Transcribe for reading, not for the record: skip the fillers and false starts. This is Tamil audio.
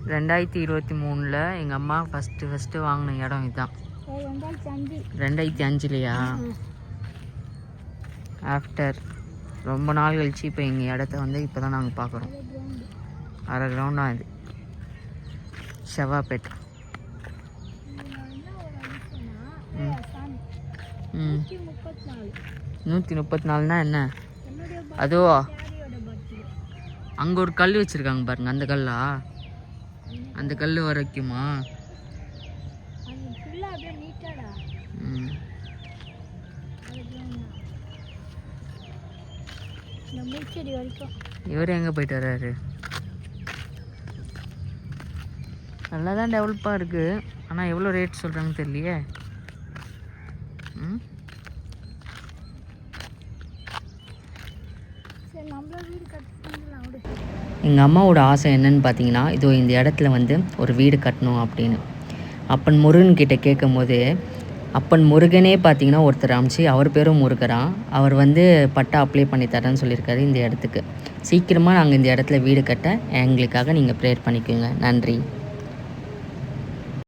2023 எங்கள் அம்மா ஃபஸ்ட்டு வாங்கின இடம் இதுதான். 2005 ஆஃப்டர் ரொம்ப நாள் கழிச்சு இப்போ எங்கள் இடத்த வந்து இப்போ தான் நாங்கள் பார்க்குறோம். அரை கிரவுண்டாக இது செவ்வாப்பேட்டை. 134னா என்ன? அதுவா அங்கே ஒரு கல் வச்சுருக்காங்க பாருங்க, அந்த கல்லா? அந்த கல் வரைக்குமா? இவர் எங்கே போயிட்டு வர்றாரு? நல்லா தான் டெவலப்பாக இருக்குது, ஆனால் எவ்வளோ ரேட் சொல்கிறாங்கன்னு தெரியலையே. எங்கள் அம்மாவோட ஆசை என்னன்னு பார்த்தீங்கன்னா, இதோ இந்த இடத்துல வந்து ஒரு வீடு கட்டணும் அப்படின்னு. அப்பன் முருகன்கிட்ட கேட்கும் போது, அப்பன் முருகனே பார்த்தீங்கன்னா ஒருத்தர் அமைச்சு, அவர் பேரும் முருகரான். அவர் வந்து பட்டா அப்ளை பண்ணி தரேன்னு சொல்லியிருக்காரு இந்த இடத்துக்கு. சீக்கிரமாக நாங்கள் இந்த இடத்துல வீடு கட்ட எங்களுக்காக நீங்கள் ப்ரேயர் பண்ணிக்கோங்க. நன்றி.